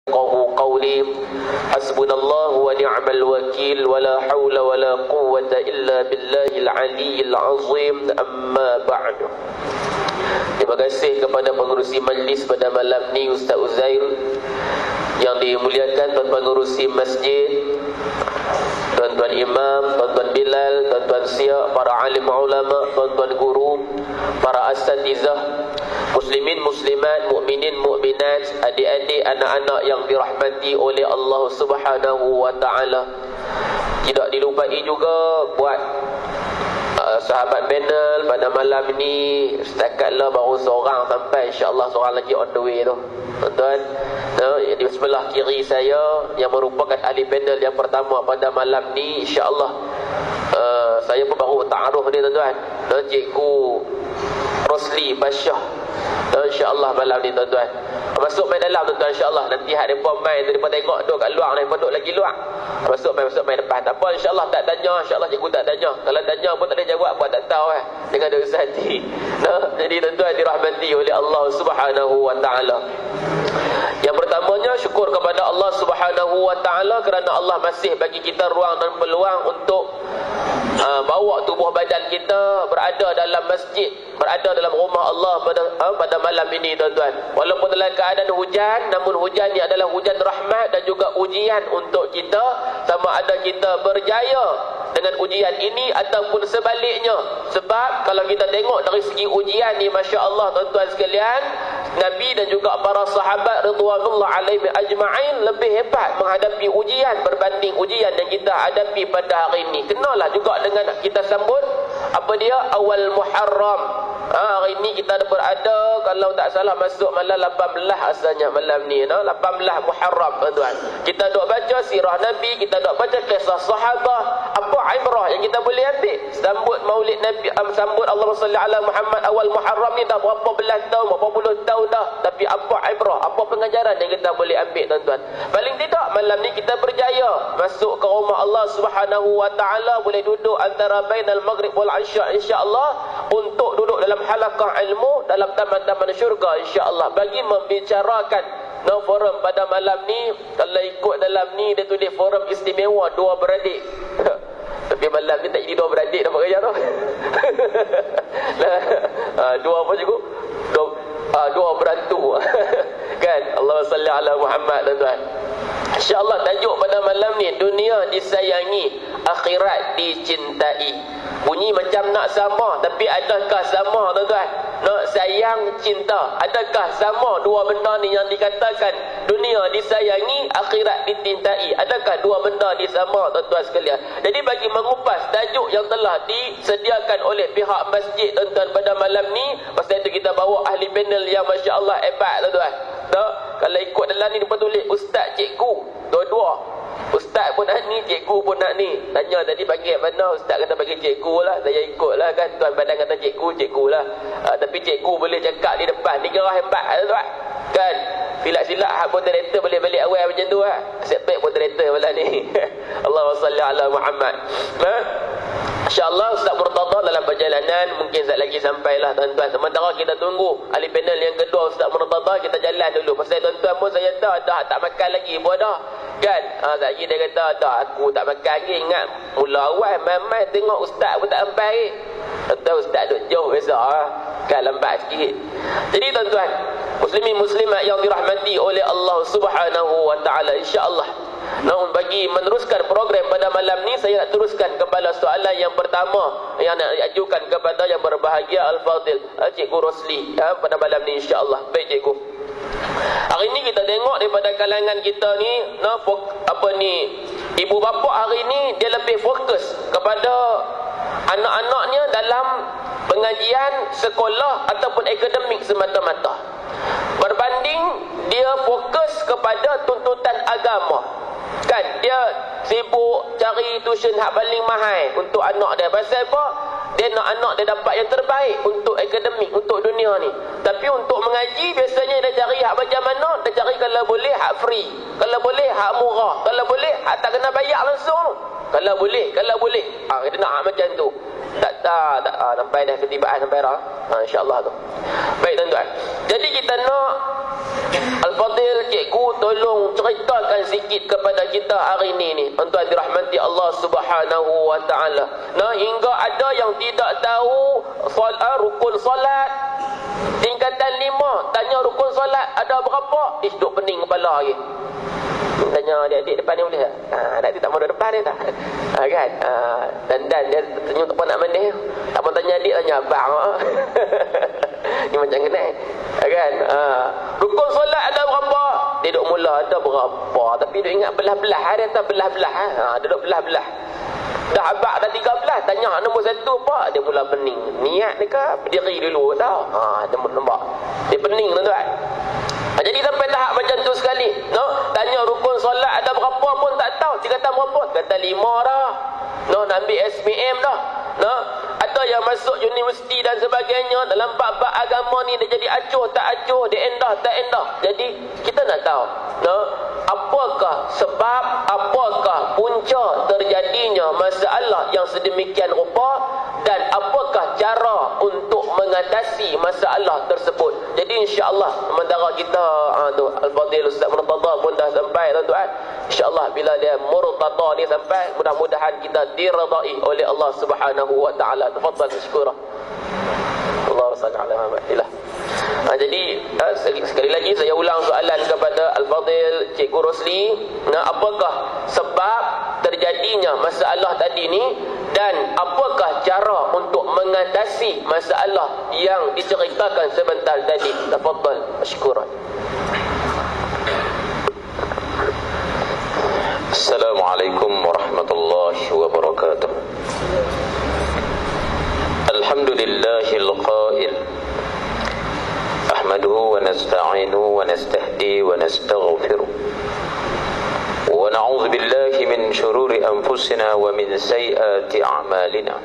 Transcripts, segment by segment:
قولي حسبنا الله ونعم الوكيل ولا حول ولا قوة إلا بالله العلي العظيم أما بعد. Terima kasih kepada pengerusi majlis pada malam ni, Ustaz Uzair, yang dimuliakan tuan pengerusi masjid, tuan-tuan imam, tuan-tuan Bilal, tuan-tuan Siak, para alim ulama, tuan-tuan guru, para asatizah, muslimin, muslimat, mukminin, mukminat, adik-adik, anak-anak yang dirahmati oleh Allah Subhanahu wa taala. Tidak dilupai juga buat sahabat panel pada malam ini. Setakatlah baru seorang sampai, insya-Allah seorang lagi on the way tu. Tuan-tuan, di sebelah kiri saya yang merupakan ahli panel yang pertama pada malam ni, insya-Allah saya pun baru ta'aruf ni tuan-tuan. Cikgu Rosli Basyah, insya-Allah malam ni tuan-tuan. Masuk main dalam tuan-tuan, insya-Allah. Nanti hak depa main daripada tengok duk kat luar ni, duk lagi luar. Masuk main depan. Tak apa, insya-Allah tak tanya, insya-Allah cikgu tak tanya. Kalau tanya pun tak boleh jawab, buat tak tahu dengan dosa hati. Jadi tuan-tuan dirahmati oleh Allah Subhanahu wa taala. Yang pertamanya, syukur kepada Allah Subhanahu wa taala kerana Allah masih bagi kita ruang dan peluang untuk bawa tubuh badan kita berada dalam masjid, berada dalam rumah Allah pada malam ini tuan-tuan. Walaupun dalam keadaan hujan, namun hujan ini adalah hujan rahmat dan juga ujian untuk kita, sama ada kita berjaya dengan ujian ini ataupun sebaliknya. Sebab kalau kita tengok dari segi ujian ni, masya-Allah tuan-tuan sekalian, Nabi dan juga para sahabat radhiyallahu alaihim ajma'in lebih hebat menghadapi ujian berbanding ujian yang kita hadapi pada hari ini. Kenalah juga dengan kita sambut apa dia, awal Muharram. Hari ini kita berada, kalau tak salah masuk malam 18 asalnya malam ni, 18 Muharram tuan-tuan. Kita duk baca sirah Nabi, kita duk baca kisah sahabat. Apa ibrah yang kita boleh ambil? Sambut Maulid Nabi, sambut Allahumma salli ala Muhammad awal Muharram ni dah berapa belas tahun, berapa puluh tahun dah. Tapi apa ibrah, apa pengajaran yang kita boleh ambil tuan-tuan? Paling tidak malam ni kita berjaya masuk ke rumah Allah Subhanahu wa taala, boleh duduk antara bainal maghrib wal isya insya-Allah, untuk duduk dalam halaqah ilmu dalam taman-taman syurga insya-Allah, bagi membicarakan forum pada malam ni. Kalau ikut dalam ni dia tulis forum istimewa dua beradik. Tapi malam ni tak jadi dua beradik dapat kerja tu. Dua apa cikgu? Dua berantu. Kan? Allahumma salli ala Muhammad tuan-tuan. InsyaAllah tajuk pada malam ni, dunia disayangi, akhirat dicintai. Bunyi macam nak sama, tapi adakah sama tuan-tuan? Nak sayang, cinta, adakah sama dua benda ni yang dikatakan dunia disayangi, akhirat dicintai? Adakah dua benda ni sama tuan-tuan sekalian? Jadi bagi mengupas tajuk yang telah disediakan oleh pihak masjid tuan-tuan pada malam ni, pasal itu kita bawa ahli panel yang masya-Allah hebat tuan-tuan. Kalau ikut dalam ni dia tulis ustaz, cikgu, dua-dua. Ustaz pun nak ni, cikgu pun nak ni. Tanya tadi bagi mana, ustaz kata bagi cikgu lah, saya ikut lah kan. Tuan badan kata cikgu, cikgu lah. Tapi cikgu boleh cakap di depan, ni kira hebat tuan kan. Silap-silap hak moderator boleh balik awal macam tu lah. Asyik baik moderator malam ni. Allahumma salli ala Muhammad. InsyaAllah Ustaz Murtada dalam perjalanan, mungkin sekejap lagi sampailah tuan-tuan. Sementara kita tunggu ahli panel yang kedua Ustaz Murtada, kita jalan dulu. Pasal tuan-tuan pun saya tahu dah tak makan lagi pun dah. Kan? Sekejap lagi dia kata, dah aku tak makan lagi. Ingat mula awal main-main tengok Ustaz pun tak sampai lagi. Tuan-tuan Ustaz duduk jauh biasa kan, lambat sikit. Jadi tuan-tuan, muslimin muslimat yang dirahmati oleh Allah Subhanahu wa taala, insya-Allah. Namun bagi meneruskan program pada malam ni, saya nak teruskan kepada soalan yang pertama yang nak diajukan kepada yang berbahagia Al-Fadil Cikgu Rosli pada malam ni insya-Allah. Baik cikgu. Hari ni kita tengok daripada kalangan kita ni, ibu bapa hari ni dia lebih fokus kepada anak-anaknya dalam pengajian sekolah ataupun akademik semata-mata, berbanding dia fokus kepada tuntutan agama. Kan, dia sibuk cari tuition hak paling mahal untuk anak dia. Pasal apa? Dia nak anak dia dapat yang terbaik untuk akademik, untuk dunia ni. Tapi untuk mengaji biasanya dia cari hak macam mana? Dia cari kalau boleh hak free, kalau boleh hak murah, kalau boleh hak tak kena bayar langsung tu. Kalau boleh dia nak hak macam tu. Tak sampai dah ketibaan sampai dah. InsyaAllah tu. Baik tuan-tuan. Jadi kita nak Al-Fadil cikgu tolong ceritakan sikit kepada kita hari ni tuan-tuan dirahmati Allah Subhanahu wa taala. Nah, hingga ada yang tidak tahu rukun solat tingkatan 5, tanya rukun solat ada berapa? Duk pening kepala lagi. Tanya adik-adik depan ni boleh tak? Adik tak mau duduk depan dia tak? Kan? Dan dia tanya tak apa nak mandi. Tak mau tanya adik, tanya abang. Ni macam kena. Kan? Rukun solat ada berapa? Dia duduk mula ada berapa? Tapi dia ingat belah-belah. Dia tak belah-belah. Dia duduk belah-belah. Dah abang dah 13. Tanya nombor 1 apa? Dia mula pening. Niat ni ke? Berdiri dulu tau. Dia nampak. Dia pening tuan-tuan. Jadi sampai tahap macam tu sekali. No, tanya rukun solat ada berapa pun tak tahu. Dia kata berapa? Kata 5 dah. No, nak ambil SPM dah. No, ada yang masuk universiti dan sebagainya dalam bab-bab agama ni dia jadi acuh tak acuh, dia endah tak endah. Jadi kita nak tahu, no, apakah sebab, apakah punca terjadinya masalah yang sedemikian rupa dan apakah cara untuk mengatasi masalah tersebut. Jadi insya-Allah sementara kita tu Al-Fadil Ustaz Murtada pun dah sampai tuan-tuan. InsyaAllah bila dia Murtada ni sampai, mudah-mudahan kita diridai oleh Allah Subhanahu wa taala. Tafadhal syukura. Allahumma salli ala Muhammad. Jadi sekali lagi saya ulang soalan kepada Al-Fadil Cikgu Rosli. Apakah sebab terjadinya masalah tadi ni dan apakah cara untuk mengatasi masalah yang diceritakan sebentar tadi? Tafadhal syukura. Assalamualaikum warahmatullahi wabarakatuh. Alhamdulillahil qail ahmaduhu wa nasta'inuhu wa nastahdi wa nastaghfiruh wa na'udzu billahi min shururi anfusina wa min sayyiati a'malina.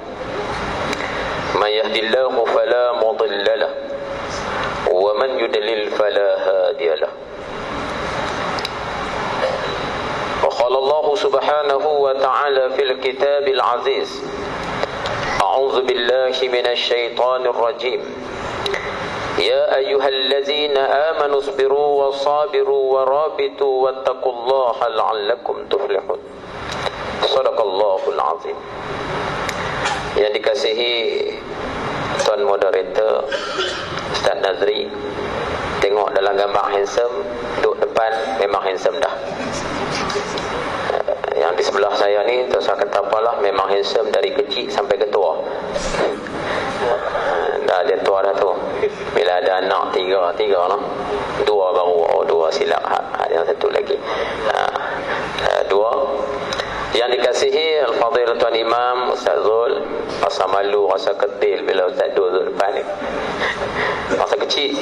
Man yahdihillahu fala mudilla lahu wa man yudlil fala hadiya lahu. وقال الله سبحانه وتعالى في الكتاب العزيز أعوذ بالله من الشيطان الرجيم يا أيها الذين آمنوا اصبروا وصابروا ورابطوا واتقوا الله لعلكم تفلحون. صدق الله العظيم. Yang dikasihi Tuan Moderator Ustaz Nazri, tengok dalam gambar handsome, duduk depan memang handsome dah. Yang di sebelah saya ni terus saya kata apalah, memang handsome dari kecil sampai ke tua. Dah dia tua dah tu. Bila ada anak tiga lah. 2 baru, 2 silap. Yang satu lagi. 2. Yang dikasihi Al-Fadhil Tuan Imam Ustaz Zul, rasa malu, rasa ketil bila Ustaz duduk depan ni. Masa kecil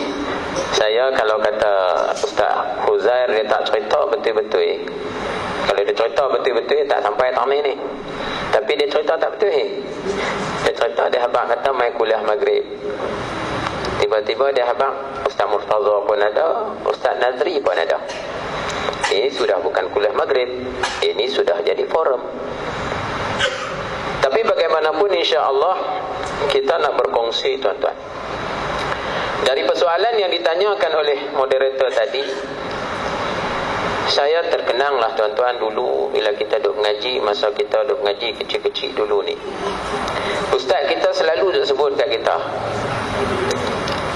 saya kalau kata Ustaz Huzair dia tak cerita betul-betul. Kalau dia cerita betul-betul tak sampai tamat ni. Tapi dia cerita tak betul. Dia cerita dia habaq kata mai kuliah maghrib. Tiba-tiba dia habaq Ustaz Murtaza pun ada, Ustaz Nazri pun ada. Ini sudah bukan kuliah maghrib, ini sudah jadi forum. Tapi bagaimanapun insya-Allah kita nak berkongsi tuan-tuan. Dari persoalan yang ditanyakan oleh moderator tadi, saya terkenanglah tuan-tuan dulu bila kita duduk mengaji, masa kita duduk mengaji kecil-kecil dulu ni. Ustaz kita selalu sebut kat kita,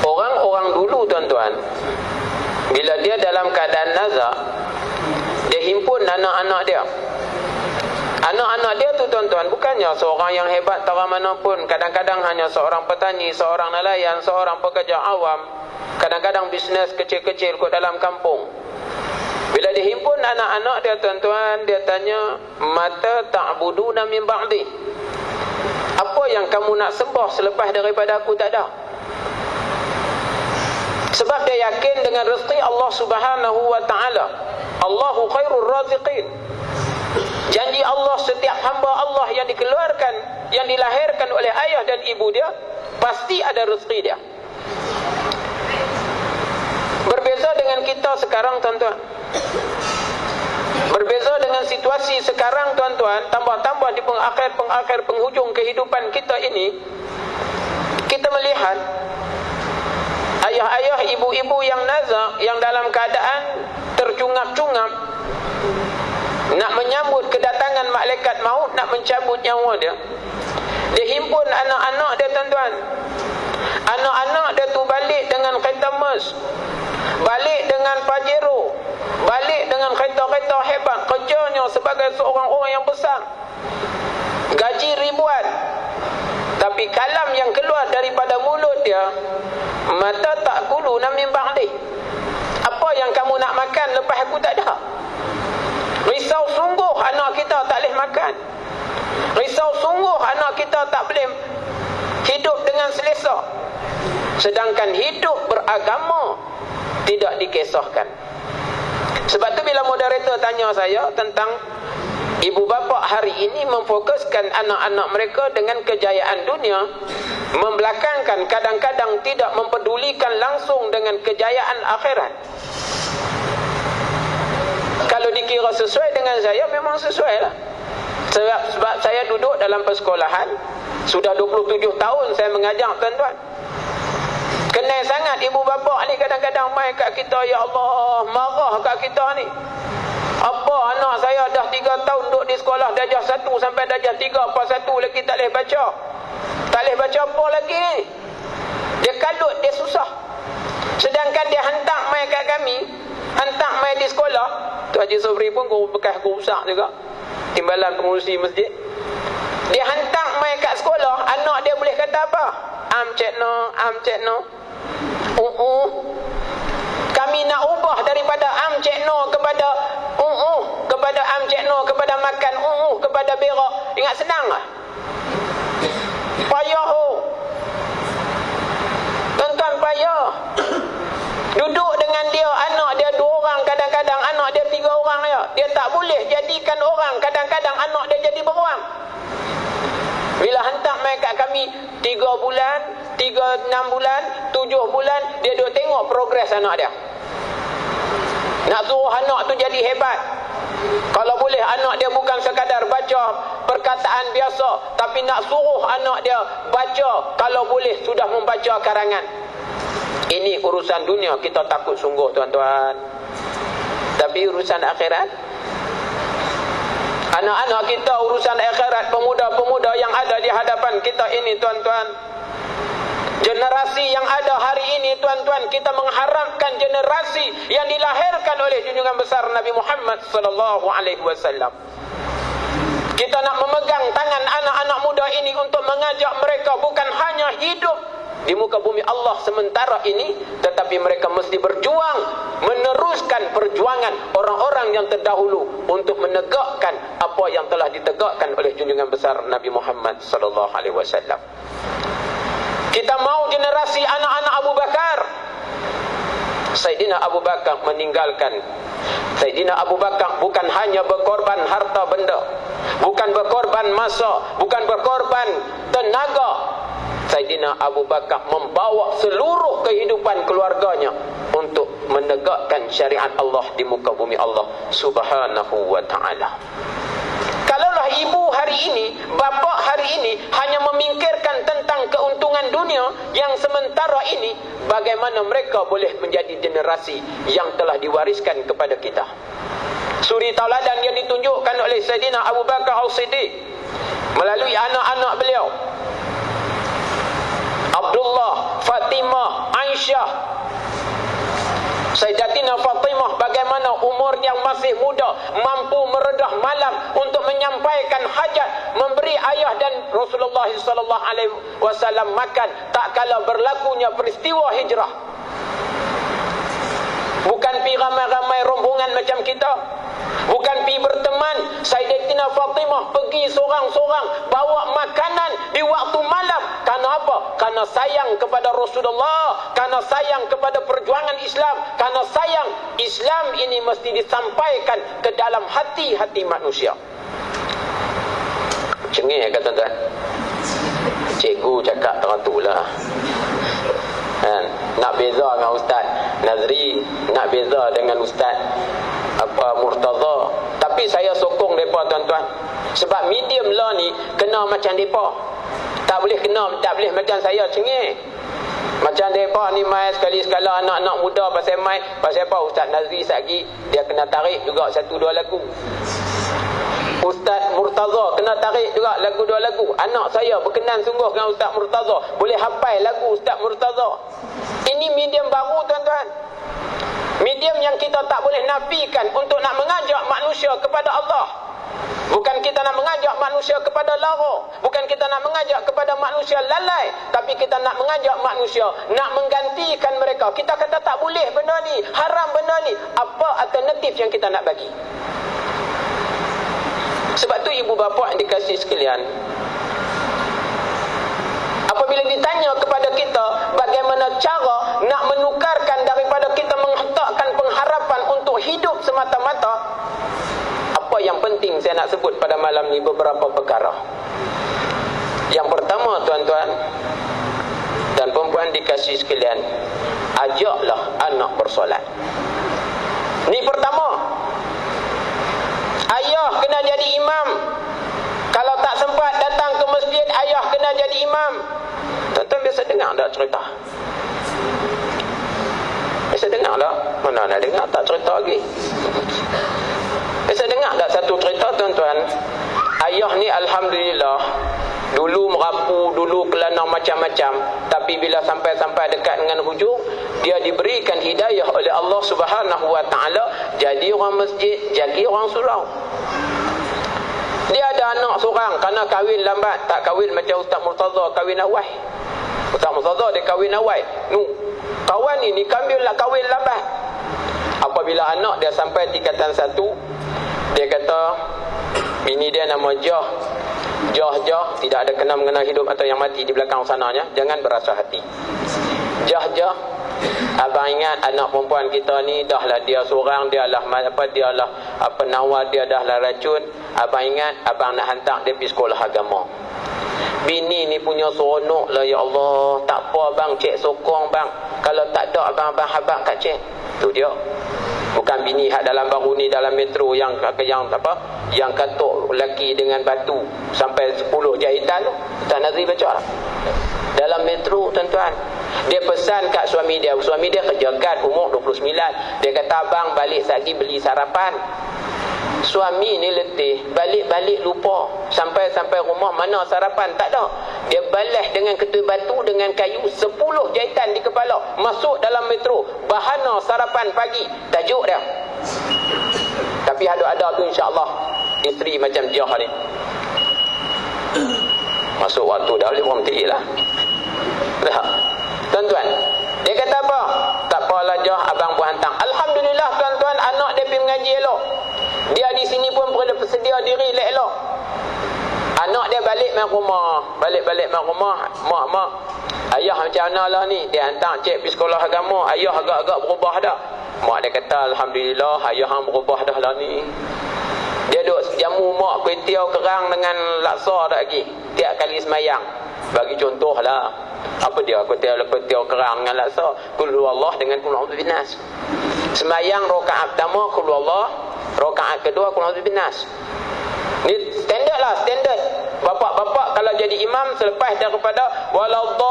orang-orang dulu tuan-tuan, bila dia dalam keadaan nazak, dia himpun anak-anak dia. Anak-anak dia tu tuan-tuan bukannya seorang yang hebat tara mana pun. Kadang-kadang hanya seorang petani, seorang nelayan, seorang pekerja awam. Kadang-kadang bisnes kecil-kecil kot dalam kampung. Bila dihimpun anak-anak dia tuan-tuan, dia tanya, mata ta'buduna min ba'di. Apa yang kamu nak sembah selepas daripada aku tak ada? Sebab dia yakin dengan rezeki Allah Subhanahu wa taala. Allahu khairur raziqin. Janji Allah, setiap hamba Allah yang dikeluarkan yang dilahirkan oleh ayah dan ibu dia, pasti ada rezeki dia. Berbeza dengan kita sekarang, tuan-tuan. Berbeza dengan situasi sekarang, tuan-tuan, tambah-tambah di pengakhir penghujung kehidupan kita ini, kita melihat ayah-ayah, ibu-ibu yang nazak, yang dalam keadaan tercungap-cungap, nak menyambut kedatangan malaikat maut, nak mencabut nyawa dia. Dia himpun anak-anak dia, tuan-tuan. Anak-anak dia tu balik dengan kereta Merc, balik dengan Pajero, balik dengan kereta-kereta hebat. Kerjanya sebagai seorang orang yang besar, gaji ribuan. Tapi kalam yang keluar daripada mulut dia, mata ta'kuluna min ba'di. Apa yang kamu nak makan lepas aku tak ada? Risau sungguh anak kita tak boleh makan. Risau sungguh anak kita tak boleh hidup dengan selesa. Sedangkan hidup beragama tidak dikisahkan. Sebab tu bila moderator tanya saya tentang ibu bapa hari ini memfokuskan anak-anak mereka dengan kejayaan dunia, membelakangkan, kadang-kadang tidak mempedulikan langsung dengan kejayaan akhirat. Kalau dikira sesuai dengan saya, memang sesuai lah. Sebab saya duduk dalam persekolahan, sudah 27 tahun saya mengajar, tuan-tuan. Kenal sangat ibu bapa ni kadang-kadang main kat kita, ya Allah, marah kat kita ni. Apa anak saya dah 3 tahun duduk di sekolah, darjah 1 sampai darjah 3, apa 1 lagi tak boleh baca. Tak boleh baca apa lagi. Dia kalut, dia susah. Sedangkan dia hantar main kat kami, hantar main di sekolah. Tu Haji Sobri pun bekas guru besar juga, timbalan pengurusi masjid. Dia hantar main kat sekolah, anak dia boleh kata apa? Cik no. Kami nak ubah daripada cik no kepada kepada cik no, kepada makan kepada berak. Ingat senang lah? Payah tuan-tuan, payah. Duduk dengan dia, anak dia 2 orang, kadang-kadang anak dia 3 orang ya. Dia tak boleh jadikan orang, kadang-kadang anak dia jadi beruang. Bila hantar main kat kami 3 bulan, 6 bulan, 7 bulan, dia duduk tengok progres anak dia. Nak suruh anak tu jadi hebat. Kalau boleh anak dia bukan sekadar baca perkataan biasa, tapi nak suruh anak dia baca, kalau boleh sudah membaca karangan. Ini urusan dunia, kita takut sungguh, tuan-tuan. Tapi urusan akhirat, anak-anak kita, urusan akhirat, pemuda-pemuda yang ada di hadapan kita ini, tuan-tuan. Generasi yang ada hari ini, tuan-tuan, kita mengharapkan generasi yang dilahirkan oleh junjungan besar Nabi Muhammad sallallahu alaihi wasallam. Kita nak memegang tangan anak-anak muda ini untuk mengajak mereka bukan hanya hidup di muka bumi Allah sementara ini, tetapi mereka mesti berjuang, meneruskan perjuangan orang-orang yang terdahulu untuk menegakkan apa yang telah ditegakkan oleh junjungan besar Nabi Muhammad sallallahu alaihi wasallam. Kita mau generasi anak-anak Abu Bakar. Sayyidina Abu Bakar meninggalkan. Sayyidina Abu Bakar bukan hanya berkorban harta benda, bukan berkorban masa, bukan berkorban tenaga. Sayyidina Abu Bakar membawa seluruh kehidupan keluarganya untuk menegakkan syariat Allah di muka bumi Allah subhanahu wa ta'ala. Kalaulah ibu hari ini, bapa hari ini hanya memikirkan tentang keuntungan dunia yang sementara ini, bagaimana mereka boleh menjadi generasi yang telah diwariskan kepada kita? Suri tauladan yang ditunjukkan oleh Sayyidina Abu Bakar As-Siddiq melalui anak-anak beliau, Abdullah, Fatimah, Aisyah. Sayyidatina Fatimah bagaimana umur yang masih muda mampu meredah malam untuk menyampaikan hajat, memberi ayah dan Rasulullah sallallahu alaihi wasallam makan tak kala berlakunya peristiwa hijrah. Bukan pi ramai-ramai rombongan macam kita, bukan pi berteman. Sayyidatina Fatimah pergi seorang-seorang bawa makanan di waktu malam. Karena apa? Karena sayang kepada Rasulullah, karena sayang kepada perjuangan Islam, karena sayang Islam ini mesti disampaikan ke dalam hati-hati manusia. Cengih ke tuan-tuan? Cikgu cakap teratulah. Kan? Nak beza dengan Ustaz Nazri, nak beza dengan Ustaz Murtaza. Tapi saya sokong mereka tuan-tuan. Sebab medium law ni kena macam mereka. Tak boleh macam saya cengih. Macam mereka ni mai sekali-sekala anak-anak muda pasal mai. Pasal apa? Ustaz Nazri satgi dia kena tarik juga 1-2 lagu. Ustaz Murtaza kena tarik juga lagu 2 lagu. Anak saya berkenan sungguh dengan Ustaz Murtaza, boleh hafal lagu Ustaz Murtaza. Ini medium baru tuan-tuan. Medium yang kita tak boleh nafikan untuk nak mengajak manusia kepada Allah. Bukan kita nak mengajak manusia kepada lara, bukan kita nak mengajak kepada manusia lalai, tapi kita nak mengajak manusia nak menggantikan mereka. Kita kata tak boleh benda ni, haram benda ni. Apa alternatif yang kita nak bagi? Sebab tu ibu bapa yang dikasih sekalian, apabila ditanya kepada kita bagaimana cara nak menukarkan daripada kita menghentakkan pengharapan untuk hidup semata-mata, apa yang penting saya nak sebut pada malam ni beberapa perkara. Yang pertama tuan-tuan dan perempuan dikasih sekalian, ajaklah anak bersolat. Ni pertama. Ayah kena jadi imam. Kalau tak sempat datang ke masjid, ayah kena jadi imam. Tuan-tuan biasa dengar tak cerita? Biasa dengar tak? Mana nak dengar tak cerita lagi? Biasa dengar tak satu cerita tuan-tuan? Ayah ni alhamdulillah dulu merapu, dulu kelana macam-macam, tapi bila sampai dekat dengan hujung, dia diberikan hidayah oleh Allah Subhanahu wa taala jadi orang masjid, jadi orang surau. Dia ada anak seorang, kerana kahwin lambat, tak kahwin macam Ustaz Murtaza kahwin awal. Ustaz Murtaza dia kahwin awal. Kawan ini kahwin lambat. Apabila anak dia sampai tingkatan 1, dia kata bini dia nama Jah, tidak ada kena-mengena hidup atau yang mati di belakang sananya, jangan berasa hati. Jah, abang ingat anak perempuan kita ni dahlah dia seorang, dialah penawar, dia dahlah racun. Abang ingat abang nak hantar dia pergi sekolah agama. Bini ni punya seronok lah, ya Allah. Tak apa abang, cik sokong bang. Kalau tak ada abang habaq kat cik. Tu dia. Bukan bini hak dalam baru ni dalam metro yang katuk lelaki dengan batu sampai 10 jahitan tu. Tak Nazri baca lah. Dalam metro tuan-tuan, dia pesan kat suami dia kerja kad umur 29. Dia kata abang balik lagi beli sarapan. Suami ni letih, balik lupa. Sampai rumah mana sarapan tak ada. Dia balas dengan ketui batu dengan kayu 10 jahitan di kepala. Masuk dalam metro, bahana sarapan pagi. Tajuk dia. Tapi ada tu insya-Allah isteri macam Jah ni. Masuk waktu dah boleh berhenti lah. Tuan-tuan, dia kata apa? Tak apalah Jah, abang pun hantar. Alhamdulillah tuan-tuan, anak dia pergi mengaji elok. Dia di sini pun bersedia diri elok. Anak dia balik main rumah. Mak, ayah macam mana lah ni? Dia hantar cik pergi sekolah agama. Ayah agak-agak berubah dah. Mak dia kata alhamdulillah, ayah hang berubah dah lah ni. Dia duk jamu mak kuih tiaw kerang dengan laksa dah lagi. Tiap kali semayang. Bagi contoh lah. Apa dia kuih tiaw kerang dengan laksa? Qul huwallah dengan qul a'udzu binnas. Semayang rakaat pertama qul huwallah, rakaat kedua qul a'udzu binnas. Ni standard. Bapak-bapak kalau jadi imam selepas daripada waladdallin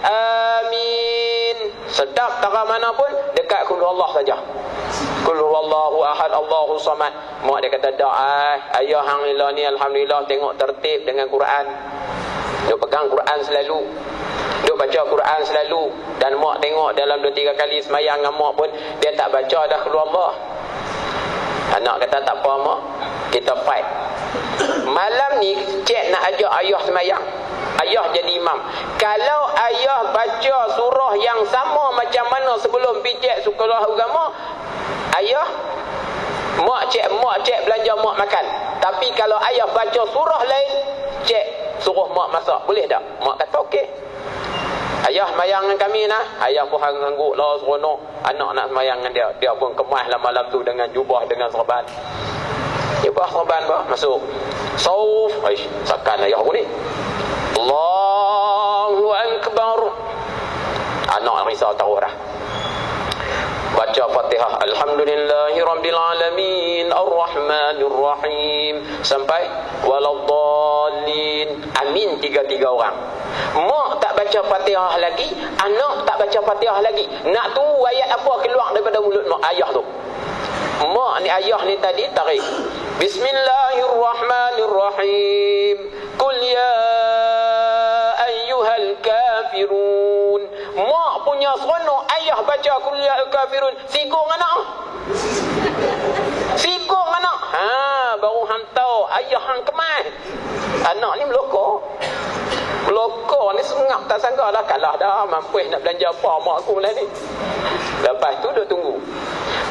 amin, sedap tara mana pun dekat qul huwallah saja. Qul huwallahu ahad Allahu samad. Mak dia kata dak ayah hang ni alhamdulillah tengok tertib dengan Quran. Dia pegang Quran selalu. Dia baca Quran selalu. Dan mak tengok dalam 2-3 kali semayang dengan mak pun dia tak baca dah qul huwallah. Anak kata tak apa mak, kita fight. Malam ni cik nak ajak ayah semayang. Ayah jadi imam. Kalau ayah baca surah yang sama macam mana sebelum pijak sekolah agama, ayah mak cik belanja mak makan. Tapi kalau ayah baca surah lain, cik suruh mak masak. Boleh tak? Mak kata okey. Ayah semayang dengan kami nah. Ayah pun hangguk lah seronok. Anak nak semayang dengan dia. Dia pun kemas lah malam tu dengan jubah, dengan serban. Dia bah serban bah masuk. Sauf, sakan ayah aku ni. Allahu Akbar. Anak risau tahu dah. Baca Fatihah, Alhamdulillahi Rabbil Alamin, Ar-Rahmanir Rahim, sampai waladdallin. Amin, tiga-tiga orang. Mak tak baca Fatihah lagi, anak tak baca Fatihah lagi. Nak tunggu ayat apa keluar daripada mulut mak ayah tu. Mak ni, ayah ni tadi tarik Bismillahirrahmanirrahim, Qul ya ayyuhal kafirun. Mak punya seronok ayah baca Qul ya ayyuhal kafirun, sigong anak. Sigong anak. Baru hang tahu ayah hang kemas. Anak ni melokok. Melokok ni sengap, tak sangka dah kalah dah, mampu nak belanja apa mak aku lah ni. Lepas tu dia tunggu.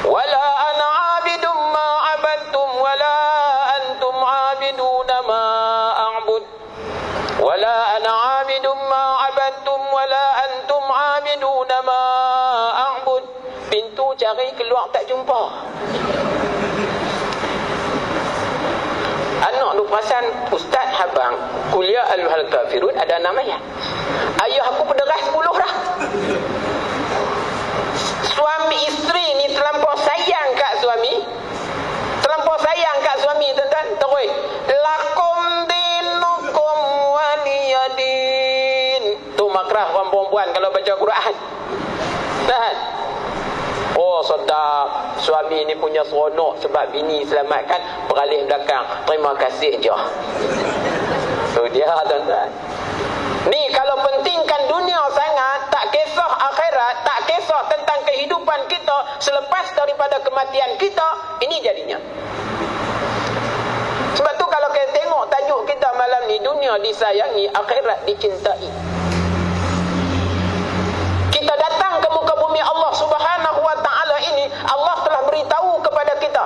Wala ana abidum ma abadtum wala antum abiduna ma a'bud. Wala ana abidum ma abadtum wala antum abiduna ma a'bud. Pintu cari keluar tak jumpa. Anak tu perasan, Ustaz habang Qul ya ayyuhal kafirun ada namanya. Ayah aku pederas 10 dah. Suami isteri ni terlampau sayang kat suami. Terlampau sayang kat suami, tuan-tuan. Terus lakum dinukum waliyadin. Tu makrah orang perempuan kalau baca Quran. Tahan. Oh, sedap. Suami ni punya seronok sebab bini selamatkan, beralih belakang. Terima kasih je. Tu dia, tuan-tuan. Ni kalau pentingkan dunia sangat, tak kisah akhirat, tak kisah tentang kehidupan kita selepas daripada kematian kita, ini jadinya. Sebab tu kalau kita tengok tajuk kita malam ni, dunia disayangi, akhirat dicintai. Kita datang ke muka bumi Allah Subhanahu wa ta'ala ini, Allah telah beritahu kepada kita,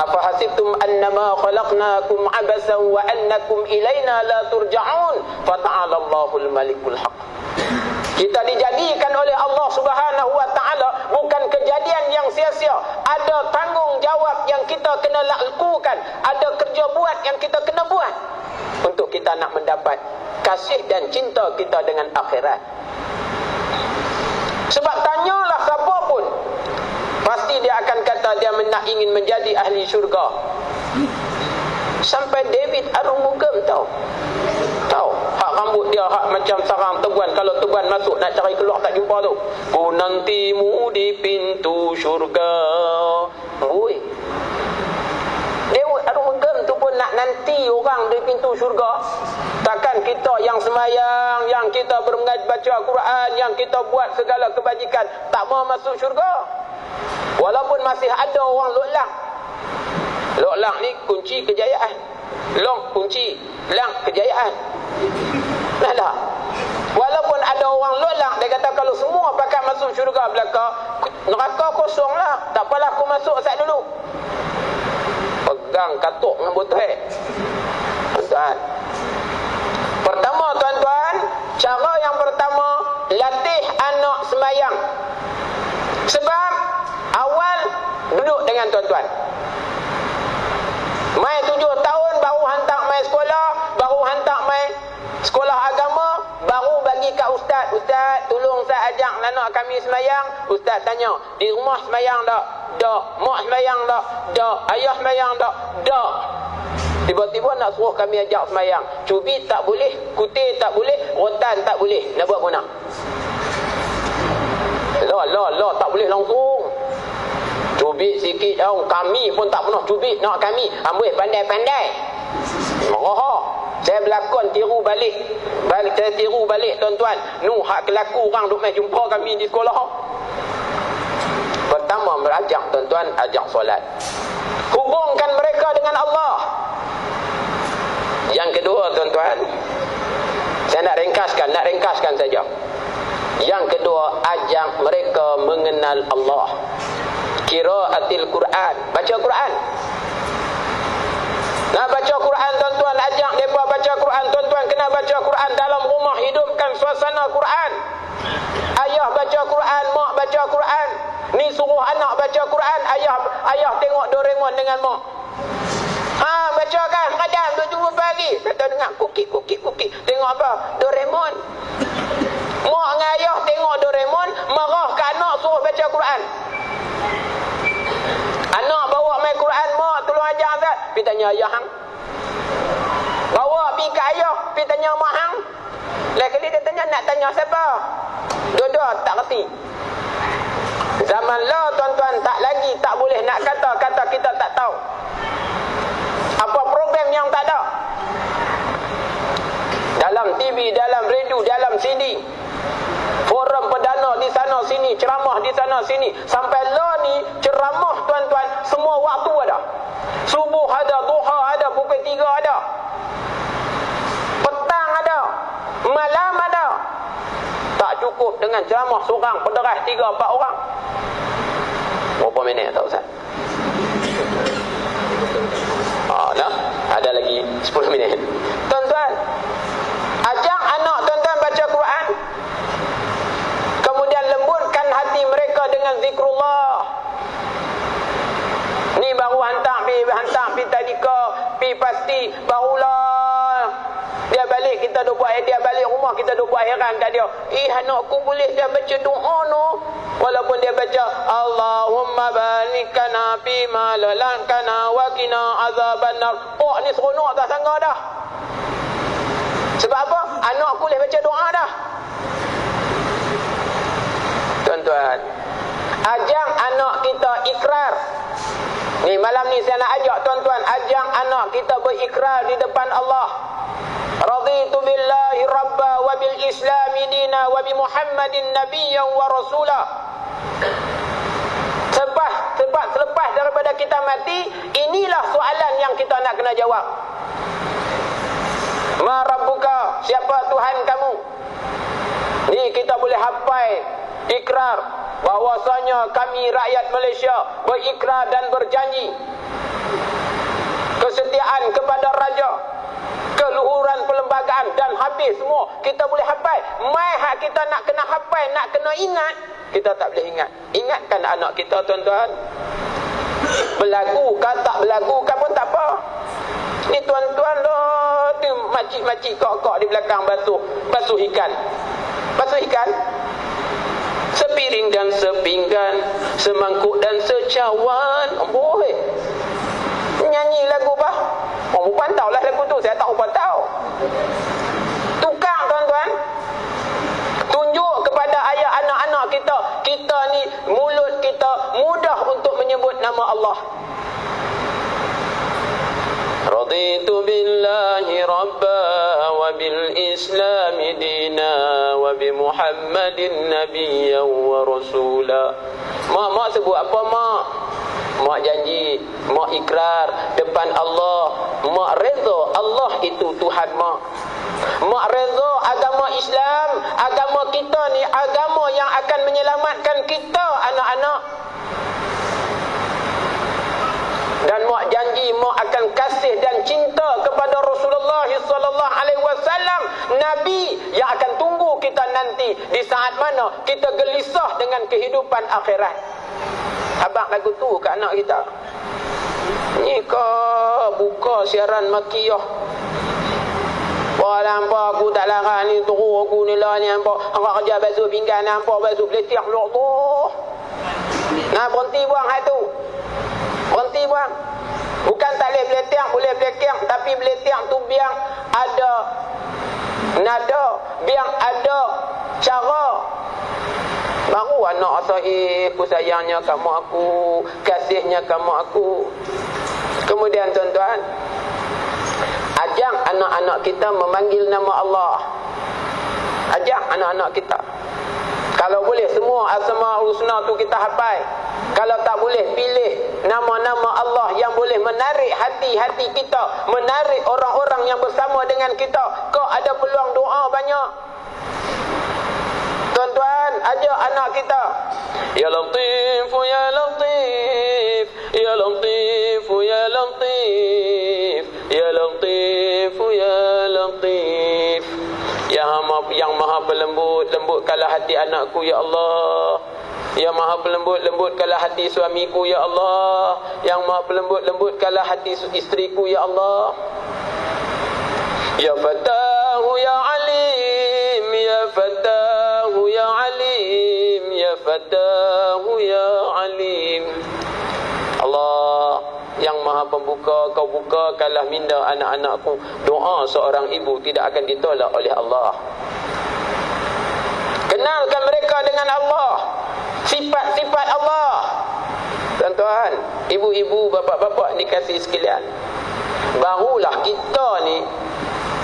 Afahasibtum annama khalaqnakum abasan wa annakum ilaina la turja'un, fata'ala Allahul malikul haq. Kita dijadikan oleh Allah Subhanahu wa ta'ala bukan kejadian yang sia-sia. Ada tanggungjawab yang kita kena lakukan, ada kerja buat yang kita kena buat untuk kita nak mendapat kasih dan cinta kita dengan akhirat. Sebab tanyalah siapa pun, pasti dia akan kata dia ingin menjadi ahli syurga. Sampai David Arumugam tahu hak rambut dia hak macam sarang tebuan. Kalau tebuan masuk nak cari keluar tak jumpa tu. Ku nantimu di pintu syurga. Oi, David Arumugam tu pun nak nanti orang di pintu syurga. Takkan kita yang semayang, yang kita baca Quran, yang kita buat segala kebajikan tak mau masuk syurga. Walaupun masih ada orang loklang. Loklang ni kunci kejayaan. Long kunci, lang kejayaan. Nah dah. Walaupun ada orang loklang, dia kata kalau semua pakat masuk syurga belaka, neraka kosong lah. Tak apalah aku masuk sat dulu. Pegang katuk dengan botol. Tuan-tuan. Pertama tuan-tuan, cara yang pertama, latih anak semayang. Sebab awal duduk dengan tuan-tuan. Mai 7 tahun baru hantar mai sekolah, baru hantar mai sekolah agama, baru bagi kat ustaz. Ustaz, tolong saya ajak anak kami semayang. Ustaz tanya, di rumah semayang tak? Tak. Mak semayang tak? Tak. Ayah semayang tak? Tak. Tiba-tiba nak suruh kami ajak semayang. Cubit tak boleh, kutir tak boleh, rotan tak boleh. Nak buat mana? Lah, tak boleh langsung. Cubit sikit tau. Kami pun tak pernah cubit nak kami. Ambil pandai-pandai. Marah. Saya berlakon tiru balik. Saya tiru balik tuan-tuan. Hak kelaku orang duk main jumpa kami di sekolah. Pertama berajak tuan-tuan, ajak solat. Hubungkan mereka dengan Allah. Yang kedua tuan-tuan, saya nak ringkaskan saja. Yang kedua, ajak mereka mengenal Allah. Qiraatil Quran, baca Quran. Nak baca Quran tuan-tuan, ajak mereka baca Quran. Tuan-tuan kena baca Quran dalam rumah, hidupkan suasana Quran. Ayah baca Quran, mak baca Quran. Ni suruh anak baca Quran, ayah tengok Doraemon dengan mak. Baca kan, kadang duk jumpa pagi. Kata dengar kukik. Tengok apa? Doraemon. Mak dengan ayah tengok Doraemon, marah ke anak suruh baca Quran. Anak bawa main Quran, mak tolong ajar Ustaz. Pergi tanya ayah hang. Bawa pergi ke ayah, pergi tanya mak hang. Lain kali dia tanya, nak tanya siapa? Dua-dua tak kerti. Zaman lah tuan-tuan, tak lagi tak boleh nak kata kita tak tahu. Apa program yang tak ada? Dalam TV, dalam radio, dalam CD, forum perdana di sana sini, ceramah di sana sini. Sampai lah ni ceramah tuan-tuan semua waktu ada. Subuh ada, duha ada, pukul 3 ada, petang ada, malam ada. Tak cukup dengan ceramah seorang pederas 3-4 orang. Berapa minit tak Ustaz? Nah, ada lagi 10 minit. Tuan-tuan, ajak anak tuan-tuan baca Quran. Kemudian lembutkan hati mereka dengan zikrullah. Ni baru hantar pi tadika, pi pasti, barulah dia balik, kita duk buat, dia balik rumah, kita duk buat heran kat dia. Anakku boleh dia baca doa no. Walaupun dia baca Allahumma balikana fi ma lalakana wa qina azabannar. Oh, ni seronok tak sangka dah. Sebab apa? Anakku boleh baca doa dah. Tuan-tuan, ajak anak kita ikrar. Ni malam ni saya nak ajak tuan-tuan, ajak anak kita berikrar di depan Allah. Raditu billahi rabba wa bil islami dina wa bi Muhammadin nabiyyan wa rasula. Selepas daripada kita mati, inilah soalan yang kita nak kena jawab. Ma rabbuka, siapa Tuhan kamu? Ni kita boleh hafal ikrar bahwasanya kami rakyat Malaysia berikrar dan berjanji kesetiaan kepada raja, keluhuran perlembagaan, dan habis semua kita boleh hafal. Mai hak kita nak kena hafal, nak kena ingat, kita tak boleh ingat. Ingatkan anak kita tuan-tuan. Berlagu kan tak berlagu kan pun tak apa. Ni tuan-tuan dah tu makcik-makcik kok-kok di belakang basuh ikan. Sepiring dan sepinggan, semangkuk dan secawan. Boleh nyanyi lagu apa? Oh, pantau lah lagu tu. Saya tak pantau. Tukar tuan-tuan. Tunjuk kepada ayah anak-anak kita, kita ni mulut kita mudah untuk menyebut nama Allah. Raditu billahi rabba wa bil islami dina wa bi Muhammadin nabiyyan wa rasula. Mak sebut apa mak? Mak janji, mak ikrar depan Allah, mak redha Allah itu Tuhan mak. Mak redha agama Islam, agama kita ni agama yang akan menyelamatkan kita anak-anak. Dan mak janji mak akan kasih dan cinta kepada Rasulullah sallallahu alaihi wasallam, nabi yang akan tunggu kita nanti di saat mana kita gelisah dengan kehidupan akhirat. Abang lagu tu ke anak kita. Ni ke buka siaran makiyah. Wah, nampak aku tak larang ni, teruk aku ni lah ni, nampak angkat kerja basuh pinggan, nampak basuh pelitiak lu Allah. Nah, berhenti buang hal tu. Berhenti buang. Bukan tak boleh pelitiak, boleh pelitiak, tapi pelitiak tu biang ada nada, biang ada cara. Baru anak sahih, aku sayangnya kamu aku, kasihnya kamu aku. Kemudian tuan-tuan, ajak anak-anak kita memanggil nama Allah. Ajak anak-anak kita. Kalau boleh semua Asmaul Husna tu kita hafal. Kalau tak boleh, pilih nama-nama Allah yang boleh menarik hati-hati kita, menarik orang-orang yang bersama dengan kita. Kau ada peluang doa banyak. Tuan-tuan, ajak anak kita. Ya Latif, Ya Latif, Ya Latif, Ya Latif, Ya Latif, Ya Latif. Yang maha pelembut, lembutkanlah hati anakku ya Allah. Yang maha pelembut-lembutkanlah hati suamiku ya Allah. Yang maha pelembut-lembutkanlah hati isteriku ya Allah. Ya Fatahu ya Alim, ya Fatahu ya Alim, ya Fatahu ya Alim. Allah yang maha pembuka, kau bukakanlah minda anak-anakku. Doa seorang ibu tidak akan ditolak oleh Allah. Kenalkan mereka dengan Allah, sifat-sifat Allah. Tuan-tuan, ibu-ibu, bapa-bapa dikasih sekalian, barulah kita ni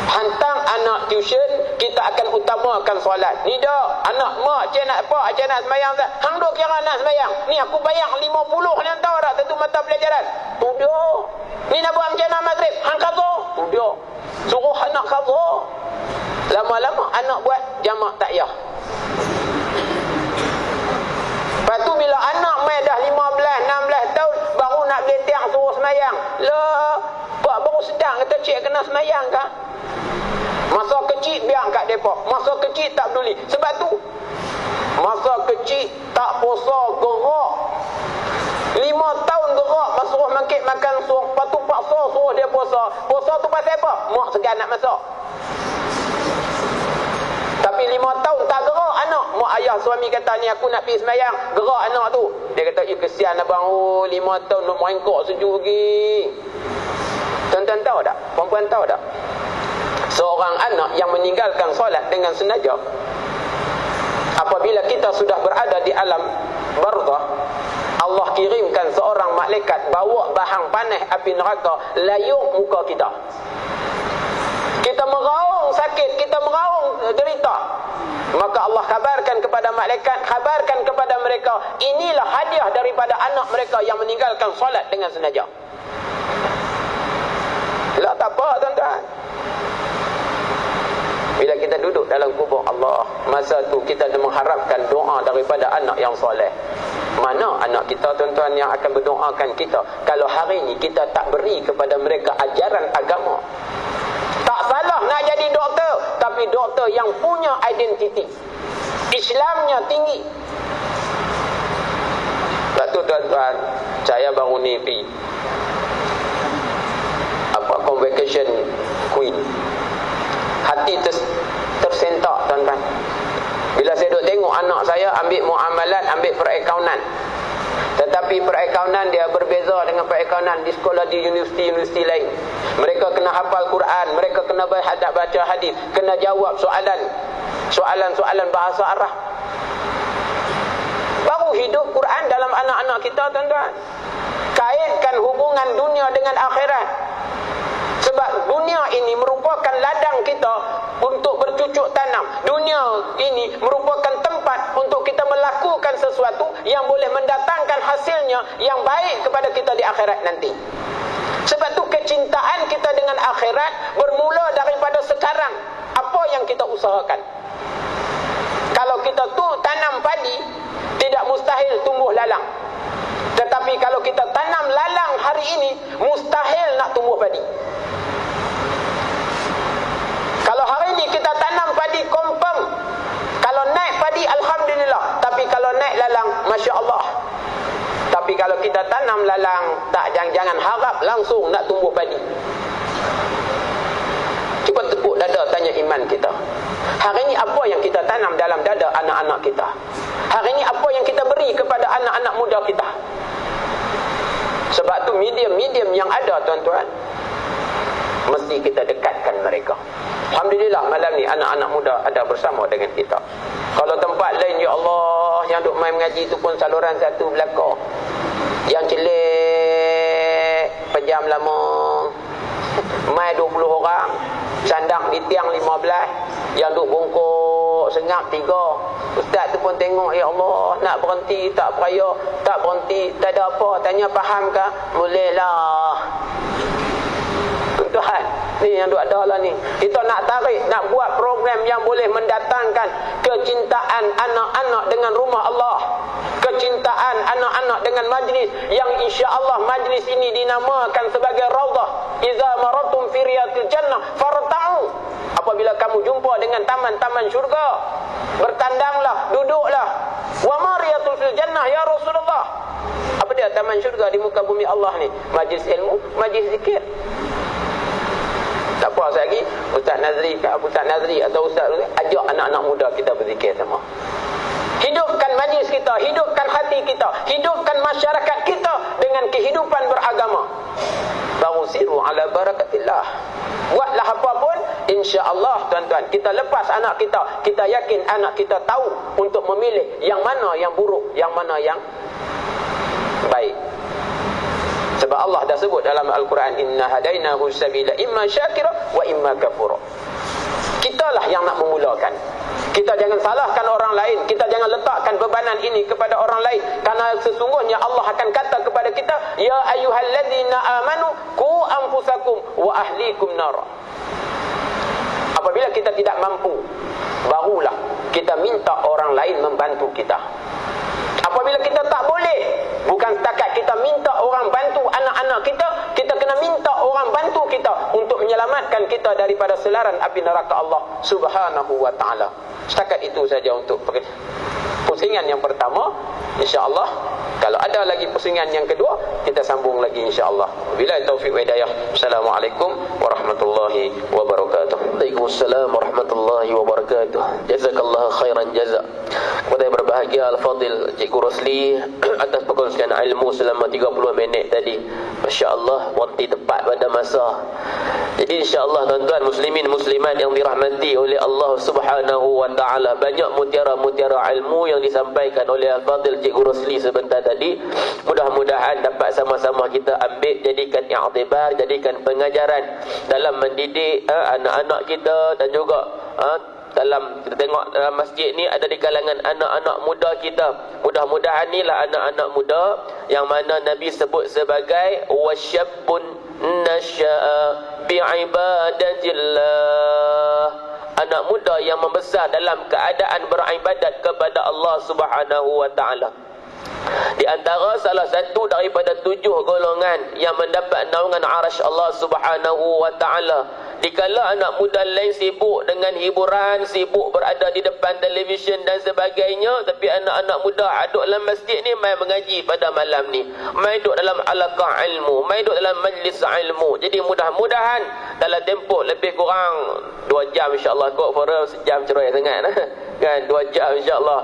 hantar anak tuition, kita akan utamakan solat. Ni dah anak mak cik nak apa, cik nak sembahyang tak? Hang duk kira nak sembahyang. Ni aku bayar 50 ni tahu tak tentu mata pelajaran. Tu dia. Ni nak buat macam nak maghrib, hang qadha. Tu dia. Suruh anak qadha. Lama-lama anak buat jamak takyah. Lepas tu bila anak mai dah 15, 16 tahun baru nak beletak suruh sembahyang. Lah, pak baru sedang kata cik kena sembahyang kah? Masa kecil biar kat Depok. Masa kecil tak peduli. Sebab tu masa kecil tak puasa gerak. 5 tahun gerak suruh mangkit makan suruh. Lepas tu paksa suruh dia puasa. Puasa tu pasal apa? Mak segan nak masak. Tapi 5 tahun tak gerak anak. Mak ayah suami kata ni aku nak pergi sembahyang. Gerak anak tu. Dia kata kesian abang. Oh 5 tahun nak merengkok sejuk lagi. Tuan-tuan tahu tak? Perempuan tahu tak? Seorang anak yang meninggalkan solat dengan sengaja, apabila kita sudah berada di alam barzah, Allah kirimkan seorang malaikat bawa bahang panas api neraka layuk muka kita. Kita meraung sakit, kita meraung derita. Maka Allah kabarkan kepada malaikat, kabarkan kepada mereka, inilah hadiah daripada anak mereka yang meninggalkan solat dengan sengaja. Lah tak apa tuan-tuan. Bila kita duduk dalam kubur Allah, masa tu kita mengharapkan doa daripada anak yang soleh. Mana anak kita tuan-tuan yang akan berdoakan kita kalau hari ini kita tak beri kepada mereka ajaran agama? Tak salah nak jadi doktor, tapi doktor yang punya identiti Islamnya tinggi. Lepas tu tuan-tuan, saya baru ni pergi convocation queen. Hati tersentak tuan-tuan. Bila saya duduk tengok anak saya ambil muamalat, ambil perakaunan. Tetapi perakaunan dia berbeza dengan perakaunan di sekolah di universiti-universiti lain. Mereka kena hafal Quran, mereka kena baca hadis, kena jawab soalan-soalan bahasa Arab. Baru hidup Quran dalam anak-anak kita tuan-tuan. Kaitkan hubungan dunia dengan akhirat. Sebab dunia ini merupakan ladang kita untuk bercucuk tanam. Dunia ini merupakan tempat untuk kita melakukan sesuatu yang boleh mendatangkan hasilnya yang baik kepada kita di akhirat nanti. Sebab tu kecintaan kita dengan akhirat bermula daripada sekarang. Apa yang kita usahakan? Kalau kita tanam padi, tidak mustahil tumbuh lalang. Tetapi kalau kita tanam lalang hari ini, mustahil nak tumbuh padi. Kalau hari ini kita tanam padi confirm, kalau naik padi alhamdulillah, tapi kalau naik lalang masya Allah. Tapi kalau kita tanam lalang, tak, jangan harap langsung nak tumbuh padi. Cuba tepuk dada tanya iman kita. Hari ini apa yang kita tanam dalam dada anak-anak kita? Hari ini apa yang kita beri kepada anak-anak muda kita? Sebab tu medium-medium yang ada tuan-tuan, mesti kita dekatkan mereka. Alhamdulillah malam ni anak-anak muda ada bersama dengan kita. Kalau tempat lain ya Allah yang duk main mengaji tu pun saluran satu belakang. Yang celik pejam lama. Mai 20 orang, sandang di tiang 15, yang duk bongkok sengap 3. Ustaz tu pun tengok, ya Allah, nak berhenti tak peraya, tak berhenti, tak ada apa, tanya faham ke? Bolehlah. Tuhan, ni yang duk ada lah ni. Kita nak tarik, nak buat program yang boleh mendatangkan kecintaan anak-anak dengan rumah Allah, kecintaan anak-anak dengan majlis yang insya-Allah majlis ini dinamakan sebagai Raudhah. Iza maratum fi riyadil jannah farta'u. apabila kamu jumpa dengan taman-taman syurga, bertandanglah, duduklah. Wa mariyatul fil jannah ya Rasulullah. Apa dia taman syurga di muka bumi Allah ni? Majlis ilmu, majlis zikir. Tak apa lagi Ustaz Nazri atau Ustaz ajak anak-anak muda kita berzikir sama. Hidupkan majlis kita, hidupkan hati kita, hidupkan masyarakat kita dengan kehidupan beragama. Baru siru ala barakatillah. Buatlah apa pun, insya-Allah tuan-tuan, kita lepas anak kita, kita yakin anak kita tahu untuk memilih yang mana yang buruk, yang mana yang baik. Sebab Allah dah sebut dalam Al-Quran, inna hadainahu sabila imma syakira wa imma kafura. Kitalah yang nak memulakan. Kita jangan salahkan orang lain, kita jangan letakkan bebanan ini kepada orang lain, karena sesungguhnya Allah akan kata kepada kita, ya ayyuhalladzina amanu qu anfusakum wa ahlikum nar. Apabila kita tidak mampu, barulah kita minta orang lain membantu kita. Apabila kita tak boleh, bukan setakat kita minta orang bantu anak-anak kita, kita kena minta orang bantu kita untuk menyelamatkan kita daripada selaran api neraka Allah Subhanahu wa ta'ala. Setakat itu saja untuk pusingan yang pertama. InsyaAllah kalau ada lagi pusingan yang kedua, kita sambung lagi insyaAllah. Wabillahi taufiq wa hidayah. Assalamualaikum warahmatullahi wabarakatuh. Waalaikumsalam warahmatullahi wabarakatuh. Jazakallah khairan jazak. Kepada yang berbahagia Al-Fadil Cikgu Rosli atas perkongsian ilmu selama 30 minit tadi. Masya Allah, waktu tepat pada masa. Jadi insya-Allah tuan-tuan muslimin muslimat yang dirahmati oleh Allah Subhanahu wa taala, banyak mutiara-mutiara ilmu yang disampaikan oleh Al-Fadil Cikgu Rosli sebentar tadi. Mudah-mudahan dapat sama-sama kita ambil, jadikan i'tibar, jadikan pengajaran dalam mendidik anak-anak kita, dan juga dalam kita tengok dalam masjid ni ada di kalangan anak-anak muda kita. Mudah-mudahan inilah anak-anak muda yang mana Nabi sebut sebagai wasyabbun nasya'a bi'ibadatillah. Anak muda yang membesar dalam keadaan beribadat kepada Allah Subhanahu wa ta'ala. Di antara salah satu daripada 7 golongan yang mendapat naungan arasy Allah Subhanahu wa ta'ala, dikala anak muda lain sibuk dengan hiburan, sibuk berada di depan televisyen dan sebagainya, tapi anak-anak muda aduk dalam masjid ni, mai mengaji pada malam ni, mai duduk dalam halaqah ilmu, mai duduk dalam majlis ilmu. Jadi mudah-mudahan dalam tempoh lebih kurang 2 jam insya-Allah, kot for sejam cerai sangat kan, 2 jam insya-Allah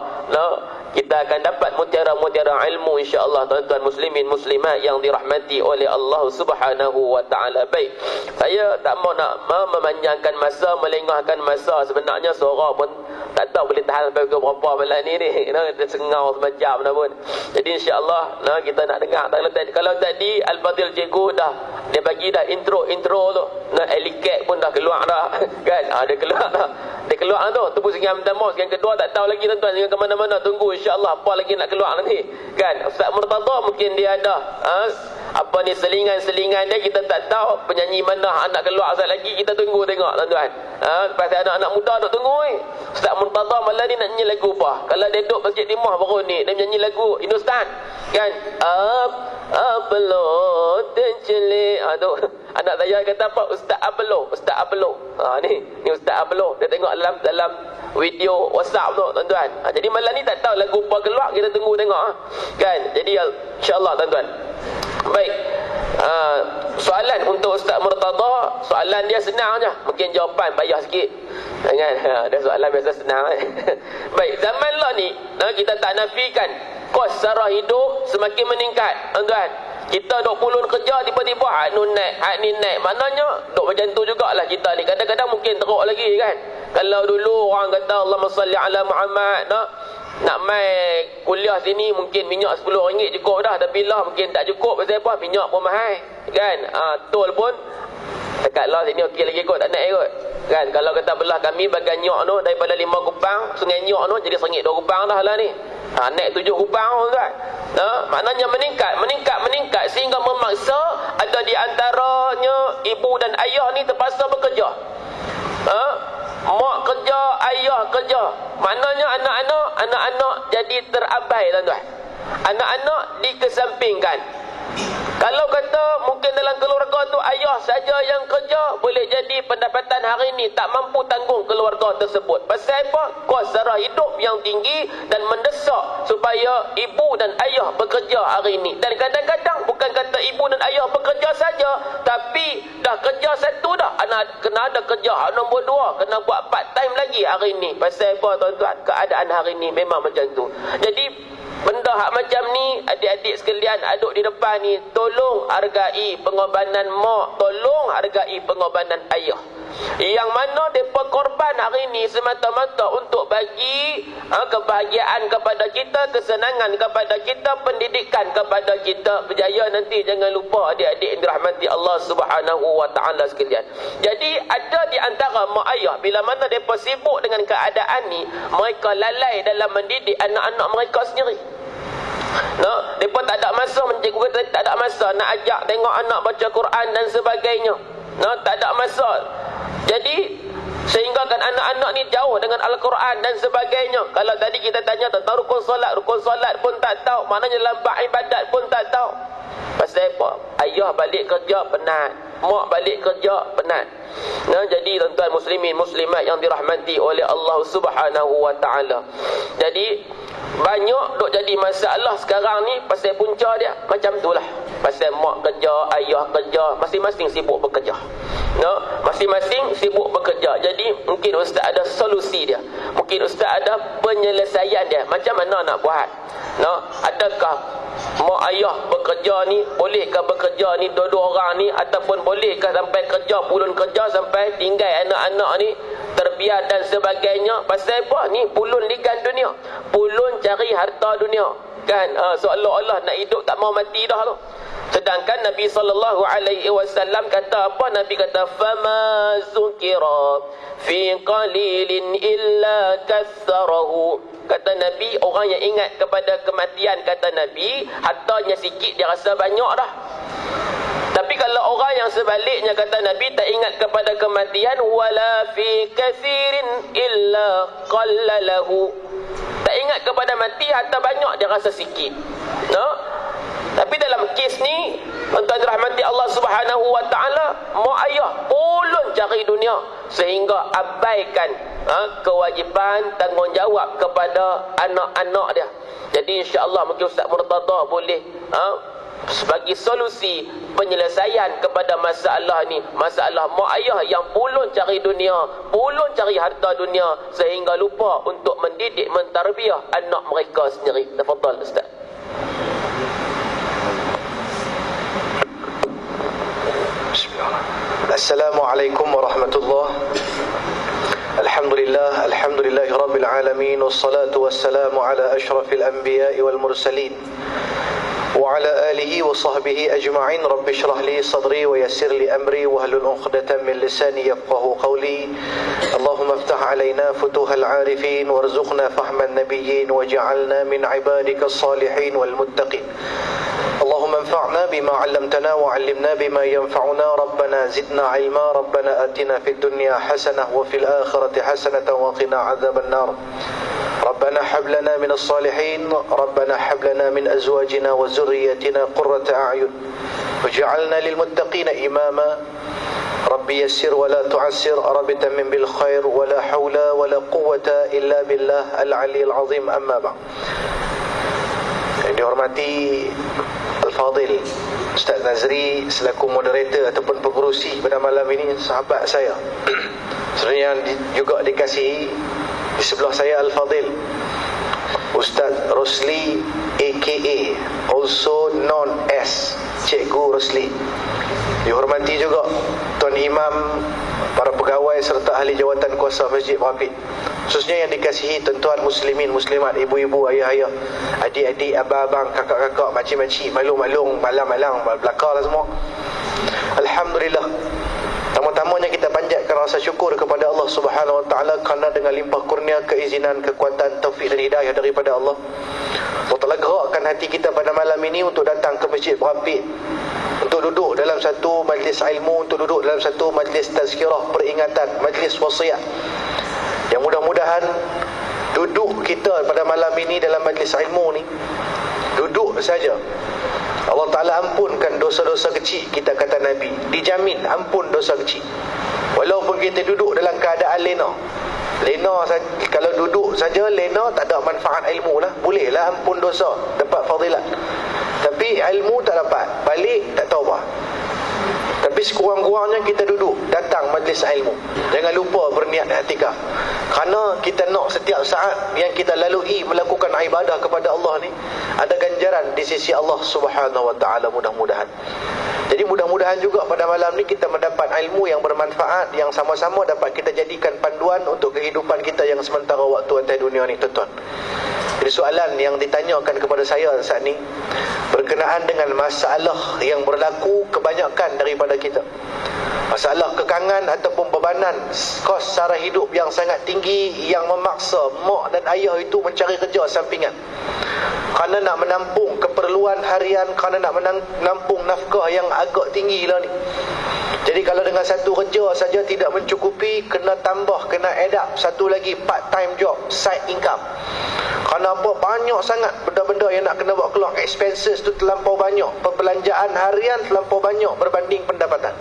kita akan dapat mutiara-mutiara ilmu insya-Allah tuan-tuan muslimin muslimat yang dirahmati oleh Allah Subhanahu wa taala. Baik, saya tak mau nak memanjangkan masa, melengahkan masa. Sebenarnya suara pun tak tahu boleh tahan sampai pukul berapa malam ni kita sengau semacam dah pun. Jadi insya-Allah kita nak dengar. Kalau tadi Al-Fadil Cikgu dah dia bagi dah intro tu, eliket pun dah keluar dah kan, dia keluar dah. Dia keluar tu, tu pusingan pertama, pusingan kedua tak tahu lagi tuan-tuan, jangan ke mana-mana, tunggu insya-Allah apa lagi nak keluar nanti kan. Ustaz Murtada mungkin dia ada apa ni selingan-selingan dia, kita tak tahu penyanyi mana nak keluar Ustaz lagi, kita tunggu tengok tuan-tuan. Pasal anak-anak muda duk tunggu Ustaz Murtada malam ni nak nyanyi lagu apa. Kalau dia duduk Masjid Timah baru ni dia menyanyi lagu Hindustan kan, Ablo tenceli. Anak saya kata apa, Ustaz Ablo, Ustaz Ablo. Ni Ustaz Ablo, dia tengok dalam video WhatsApp tu tuan-tuan. Jadi malam ni tak tahu lagu apa keluar, kita tunggu tengok kan. Jadi insya-Allah tuan-tuan. Baik, soalan untuk Ustaz Murtada, soalan dia senang je, mungkin jawapan payah sikit kan. Ada soalan biasa senang Baik, zaman lah ni kita tak nafikan kos sara hidup semakin meningkat tuan-tuan. Kita duk pulun kerja, tiba-tiba hak ni naik. Maknanya duk macam tu jugalah kita ni. Kadang-kadang mungkin teruk lagi kan. Kalau dulu orang kata Allahumma salli ala Muhammad, nak mai kuliah sini mungkin minyak RM10 cukup dah, tapi lah mungkin tak cukup. Pasal apa? Minyak pun mahal kan. Tol pun dekat lah sini okey lagi kot, tak naik kot kan. Kalau kata belah kami bagan nyok tu daripada 5 kupang Sungai Nyok tu jadi RM1 2 kupang dah lah ni. Naik 7 kupang kan. Maknanya meningkat sehingga memaksa ada di antaranya ibu dan ayah ni terpaksa bekerja. Mak kerja, ayah kerja. Maknanya anak-anak jadi terabai tuan-tuan. Anak-anak dikesampingkan. Kalau kata mungkin dalam keluarga tu ayah saja yang kerja, boleh jadi pendapatan hari ni tak mampu tanggung keluarga tersebut. Pasal apa? Kos sara hidup yang tinggi dan mendesak supaya ibu dan ayah bekerja hari ni. Dan kadang-kadang bukan kata ibu dan ayah bekerja saja, tapi dah kerja satu dah, kena ada kerja nombor dua, kena buat part time lagi hari ni. Pasal apa tuan-tuan? Keadaan hari ni memang macam tu. Jadi benda hak macam ni, adik-adik sekalian aduk di depan ni, tolong hargai pengorbanan mak, tolong hargai pengorbanan ayah. Yang mana mereka korban hari ni semata-mata untuk bagi kebahagiaan kepada kita, kesenangan kepada kita, pendidikan kepada kita. Berjaya nanti, jangan lupa adik-adik yang dirahmati Allah Subhanahu wa taala sekalian. Jadi ada di antara mak ayah, bila mana mereka sibuk dengan keadaan ni, mereka lalai dalam mendidik anak-anak mereka sendiri. Mereka tak ada masa, cikgu tak ada masa nak ajak tengok anak baca Quran dan sebagainya. Tak ada masa. Jadi sehingga kan anak-anak ni jauh dengan Al-Quran dan sebagainya. Kalau tadi kita tanya tentang rukun solat pun tak tahu, maknanya dalam bab ibadat pun tak tahu. Pasal apa? Ayah balik kerja penat, mak balik kerja penat. Jadi tuan-tuan muslimin muslimat yang dirahmati oleh Allah Subhanahu wa taala. Jadi banyak duk jadi masalah sekarang ni pasal punca dia macam itulah. Pasal mak kerja, ayah kerja, masing-masing sibuk bekerja. Masing-masing sibuk bekerja. Jadi mungkin ustaz ada solusi dia, mungkin ustaz ada penyelesaian dia. Macam mana nak buat? Adakah mak ayah bekerja ni, bolehkah bekerja ni dua-dua orang ni, ataupun bolehkah sampai kerja, pulun kerja sampai tinggal anak-anak ni terbiar dan sebagainya? Pasal apa? Ni pulun ligan dunia, pulun cari harta dunia kan. Seolah-olah nak hidup tak mau mati dah tu. Sedangkan Nabi SAW kata apa? Nabi kata fama zukira fi qalilin illa katharahu. Kata Nabi, orang yang ingat kepada kematian, kata Nabi, hartanya sikit dia rasa banyak dah. Tapi kalau orang yang sebaliknya, kata Nabi, tak ingat kepada kematian, wala fi kathirin illa qallalahu. Tak ingat kepada mati, harta banyak dia rasa sikit. Tapi dalam kes ni, tuan-tuan dirahmati Allah Subhanahu wa taala, mak ayah pulun cari dunia sehingga abaikan kewajipan tanggungjawab kepada anak-anak dia. Jadi insya-Allah mungkin Ustaz Murtada boleh sebagai solusi penyelesaian kepada masalah ni, masalah mak ayah yang pulun cari dunia, pulun cari harta dunia sehingga lupa untuk mendidik, mentarbiah anak mereka sendiri. Tafadhal Ustaz. Assalamualaikum warahmatullahi. Alhamdulillah, alhamdulillahi rabbil alamin, wassalatu wassalamu ala ashrafil anbiya'i wal mursalin wa ala alihi wa sahbihi ajma'in. Rabbi shrah li sadri wa yassir li amri wa hlul 'uqdatam min lisani yafqahu qawli. Allahumma iftah 'alaina futuhal 'arifin warzuqna fahman nabiyyin waj'alna min 'ibadika as-salihin wal muttaqin. اللهم انفعنا بما علمتنا وعلمنا بما ينفعنا ربنا زدنا علما ربنا آتنا في الدنيا حسنة وفي الآخرة حسنة وقنا عذاب النار ربنا هب لنا من الصالحين ربنا هب لنا من أزواجنا وذريتنا قرة أعين واجعلنا للمتقين إماما ربي يسر ولا تعسر رب تمم بالخير ولا حول ولا قوة إلا بالله العلي العظيم. أما بعد. Yang dihormati Al-Fadhil Ustaz Nazri selaku moderator ataupun pengerusi pada malam ini, sahabat saya sebenarnya yang juga dikasihi di sebelah saya Al-Fadhil Ustaz Rosli aka also known as Cikgu Rosli. Dihormati juga Tuan Imam, para pegawai serta ahli jawatan kuasa Masjid Rapid, khususnya yang dikasihi tuan-tuan muslimin, muslimat, ibu-ibu, ayah-ayah, adik-adik, abang-abang, kakak-kakak, makcik-makcik, malung-malung, malang-malang, belakang lah semua. Alhamdulillah. Tama-tamanya kita panjatkan rasa syukur kepada Allah Subhanahu wa taala kerana dengan limpah kurnia, keizinan, kekuatan, taufik dan hidayah daripada Allah, Allah telah gerakkan hati kita pada malam ini untuk datang ke Masjid Rapid, untuk duduk dalam satu majlis ilmu, untuk duduk dalam satu majlis tazkirah, peringatan, majlis wasiat. Yang mudah-mudahan duduk kita pada malam ini dalam majlis ilmu ni, duduk saja Allah Ta'ala ampunkan dosa-dosa kecil. Kita kata Nabi, dijamin ampun dosa kecil. Walaupun kita duduk dalam keadaan lena. Kalau duduk saja lena, tak ada manfaat ilmu lah. Bolehlah ampun dosa, dapat fadilat. Tapi ilmu tak dapat, balik tak tahu apa. Tapi sekurang-kurangnya kita duduk, datang majlis ilmu. Jangan lupa berniat i'tikaf. Kerana kita nak setiap saat yang kita lalui melakukan ibadah kepada Allah ni, ada ganjaran di sisi Allah Subhanahu Wa Taala, mudah-mudahan. Jadi mudah-mudahan juga pada malam ni kita mendapat ilmu yang bermanfaat, yang sama-sama dapat kita jadikan panduan untuk kehidupan kita yang sementara waktu atas dunia ni, tuan-tuan. Jadi soalan yang ditanyakan kepada saya saat ni berkenaan dengan masalah yang berlaku kebanyakan daripada kita. Masalah kekangan ataupun bebanan kos sara hidup yang sangat tinggi, yang memaksa mak dan ayah itu mencari kerja sampingan kerana nak menampung keperluan harian, kerana nak menampung nafkah yang agak tinggi lah ni. Jadi kalau dengan satu kerja saja tidak mencukupi, kena tambah, kena add up satu lagi part time job, side income. Kerana apa? Banyak sangat benda-benda yang nak kena buat keluar. Expenses tu terlampau banyak, perbelanjaan harian terlampau banyak berbanding pendapatan.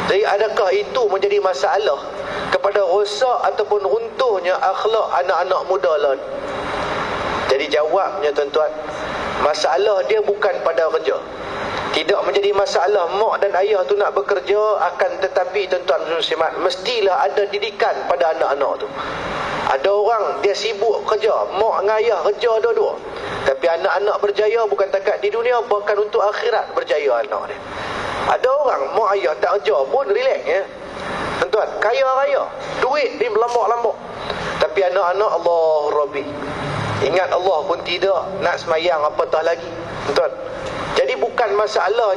Jadi adakah itu menjadi masalah kepada rosak ataupun runtuhnya akhlak anak-anak muda lah? Jadi jawabnya, tuan-tuan, masalah dia bukan pada kerja. Tidak menjadi masalah mak dan ayah tu nak bekerja, akan tetapi tuan-tuan muslimat, mestilah ada didikan pada anak-anak tu. Ada orang dia sibuk kerja, mak dengan ayah kerja dua-dua, tapi anak-anak berjaya bukan takat di dunia, bahkan untuk akhirat berjaya anak dia. Ada orang mak ayah tak kerja pun relax ya, tuan-tuan, kaya raya, duit dia melambak-lambak, tapi anak-anak Allah Rabbi, ingat Allah pun tidak, nak semayang apatah lagi, tuan-tuan. Jadi bukan masalah